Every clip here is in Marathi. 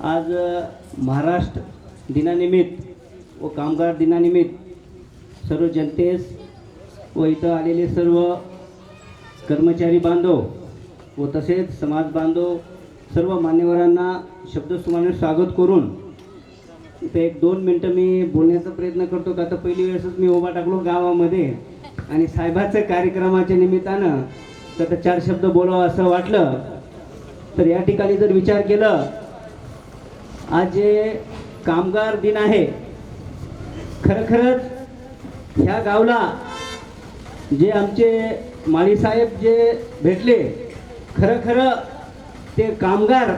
आज महाराष्ट्र दिनानिमित्त व कामगार दिनानिमित्त सर्व जनतेस व इथं आलेले सर्व कर्मचारी बांधव व तसेच समाज बांधव सर्व मान्यवरांना शब्दसुमाने स्वागत करून इथं 1-2 मिनटं मी बोलण्याचा प्रयत्न करतो. का तर पहिली वेळेसच मी उभा टाकलो गावामध्ये आणि साहेबाच्या कार्यक्रमाच्या निमित्तानं तर 4 शब्द बोलावं असं वाटलं. तर या ठिकाणी जर विचार केलं, आज जे कामगार दिन आहे, खरंच ह्या गावला जे आमचे माळीसाहेब जे भेटले, खरं ते कामगार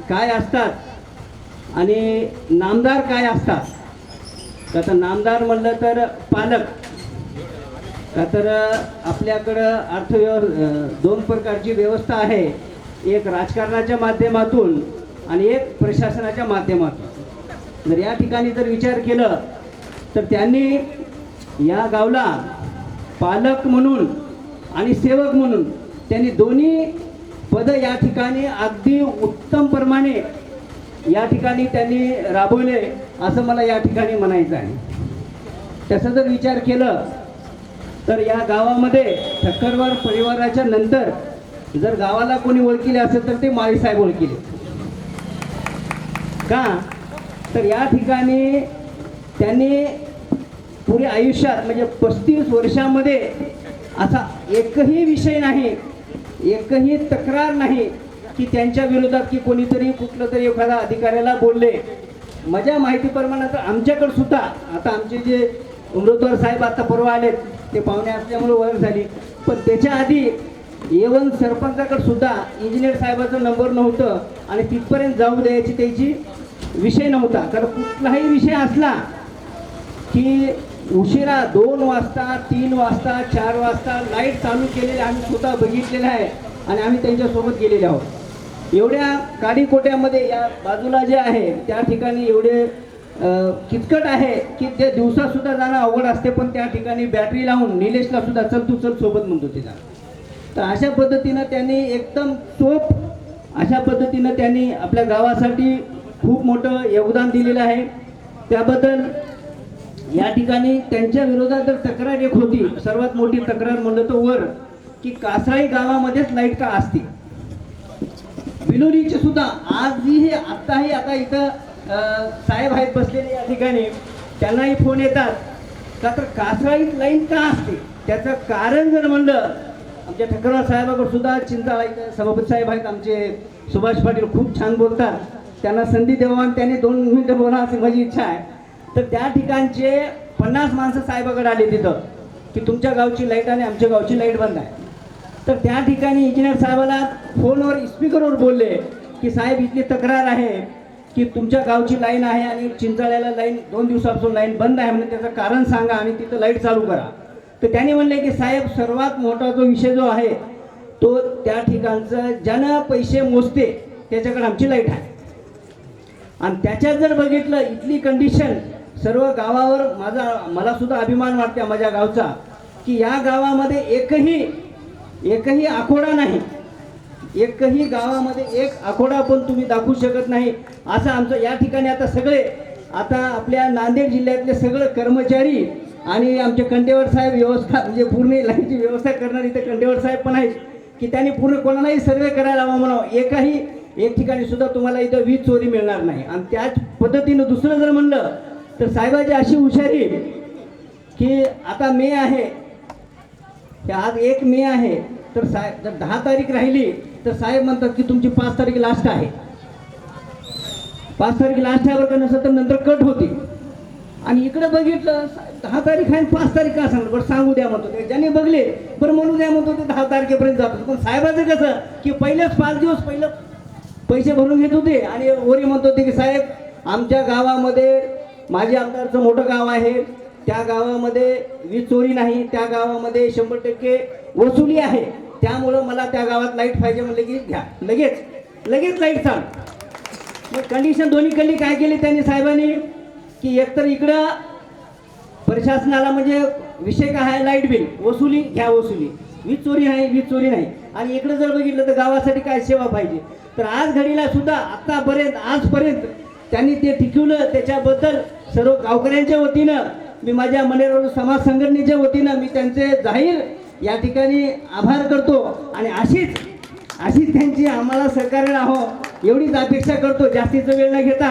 काय असतात आणि नामदार काय असतात. का तर नामदार म्हणलं तर पालक. का तर आपल्याकडं 2 प्रकारची व्यवस्था आहे, एक राजकारणाच्या माध्यमातून आणि एक प्रशासनाच्या माध्यमातून. जर या ठिकाणी जर विचार केलं तर त्यांनी या गावला पालक म्हणून आणि सेवक म्हणून त्यांनी दोन्ही पद या ठिकाणी अगदी उत्तम प्रमाणे या ठिकाणी त्यांनी राबवले असं मला या ठिकाणी म्हणायचं आहे. तसं जर विचार केलं तर या गावामध्ये ठक्करवार परिवाराच्या नंतर जर गावाला कोणी ओळखीले असेल तर ते माळीसाहेब ओळखीले. का तर या ठिकाणी त्यांनी पुरे आयुष्यात म्हणजे 35 वर्षामध्ये असा एकही विषय नाही, एकही तक्रार नाही की त्यांच्या विरोधात की कोणीतरी कुठलं तरी एखाद्या अधिकाऱ्याला बोलले. माझ्या माहितीप्रमाणे तर आमच्याकडे सुद्धा आता आमचे जे उमरतवार साहेब आता परवा आलेत, ते पाहुणे असल्यामुळे ओळख झाली, पण त्याच्या आधी येवन सरपंचाकडे सुद्धा इंजिनियर साहेबाचा नंबर नव्हतं आणि तिथपर्यंत जाऊ द्यायची त्याची विषय नव्हता. कारण कुठलाही विषय असला की उशिरा 2 वाजता 3 वाजता 4 वाजता लाईट चालू केलेले आम्ही स्वतः बघितलेलं आहे आणि आम्ही त्यांच्यासोबत गेलेले आहोत. एवढ्या काडीकोट्यामध्ये या बाजूला जे आहे त्या ठिकाणी एवढे किचकट आहे की ते दिवसासुद्धा जाणं अवघड असते, पण त्या ठिकाणी बॅटरी लावून निलेशला सुद्धा चल तू चल सोबत म्हणतो तिला. तर अशा पद्धतीनं त्यांनी एकदम चोप अशा पद्धतीनं त्यांनी आपल्या गावासाठी खूप मोठं योगदान दिलेलं आहे. त्याबद्दल या ठिकाणी त्यांच्या विरोधात जर तक्रार एक होती, सर्वात मोठी तक्रार म्हणलं तर वर की कासाळी गावामध्येच लाईट का असते. बिलोलीचे सुद्धा आजही आत्ताही आता इथं साहेब आहेत बसलेले या ठिकाणी, त्यांनाही फोन येतात का तर कासाळीत लाईट का असते. त्याचं कारण जर म्हणलं आमच्या ठक्करवार साहेबाकडे सुद्धा चिंता इथं सभापती साहेब आहेत आमचे सुभाष पाटील, खूप छान बोलतात, त्यांना संधी द्यावा आणि त्यांनी 2 मिनिटं बोला अशी माझी इच्छा आहे. तर त्या ठिकाणचे 50 माणसं साहेबाकडे आले तिथं की तुमच्या गावची लाईट आणि आमच्या गावची लाईट बंद आहे. तर त्या ठिकाणी इंजिनियर साहेबाला फोनवर स्पीकरवर बोलले की साहेब इथली तक्रार आहे की तुमच्या गावची लाईन आहे आणि चिंचाळ्याला लाईन 2 दिवसापासून लाईन बंद आहे, म्हणजे त्याचं कारण सांगा आणि तिथं लाईट चालू करा. तर त्यांनी म्हणले की साहेब सर्वात मोठा जो विषय जो आहे तो त्या ठिकाणचं ज्यानं पैसे मोजते त्याच्याकडे आमची लाईट आहे. आणि त्याच्यात जर बघितलं इथली कंडिशन सर्व गावावर मला सुद्धा अभिमान वाटते माझ्या गावचा की या गावामध्ये एकही आखोडा नाही, एकही गावामध्ये एक आखोडा पण तुम्ही दाखवू शकत नाही असं आमचं या ठिकाणी. आता आपल्या नांदेड जिल्ह्यातले सगळे कर्मचारी आणि आमचे कंडेवर साहेब व्यवस्था म्हणजे पूर्ण लाईनची व्यवस्था करणारे इथे कंडेवर साहेब पण आहेत की त्यांनी पूर्ण कोणालाही सर्वे करायला हवा म्हणावं. एक ठिकाणी सुद्धा तुम्हाला इथं वीज चोरी मिळणार नाही. आणि त्याच पद्धतीनं दुसरं जर म्हणलं तर साहेबाची अशी हुशारी की आता मे आहे, आज 1 मे आहे, तर साहेब जर 10 तारीख राहिली तर साहेब म्हणतात की तुमची 5 तारीख लास्ट आहे, 5 तारीख लास्ट आहे बरं का, नसेल तर नंतर कट होती. आणि इकडे बघितलं 10 तारीख आहे 5 तारीख का सांगतो, बरं सांगू द्या म्हणतो ते, ज्याने बघले बरं म्हणू द्या म्हणतो ते 10 तारखेपर्यंत जातो. पण साहेबाचं कसं की पहिलेच 5 दिवस पहिलं पैसे भरून घेत होते आणि वरी म्हणत होते की साहेब आमच्या गावामध्ये माझे आमदारचं मोठं गाव आहे, त्या गावामध्ये वीज चोरी नाही, त्या गावामध्ये 100% वसुली आहे, त्यामुळं मला त्या गावात लाईट पाहिजे. म्हणले की घ्या लगेच लाईट चालू. मग कंडिशन दोन्ही कडली काय केली त्यांनी साहेबांनी की एकतर इकडं प्रशासनाला म्हणजे विषय काय आहे, लाईट बिल वसुली घ्या, वसुली, वीज चोरी नाही. आणि इकडे जर बघितलं तर गावासाठी काय सेवा पाहिजे. तर आज घडीला सुद्धा आजपर्यंत त्यांनी ते टिकवलं. त्याच्याबद्दल सर्व गावकऱ्यांच्या वतीनं मी माझ्या मनेर समाज संघटनेच्या वतीनं मी त्यांचे जाहीर या ठिकाणी आभार करतो. आणि अशीच त्यांची आम्हाला सहकार्य राहो एवढीच अपेक्षा करतो. जास्तीचा वेळ न घेता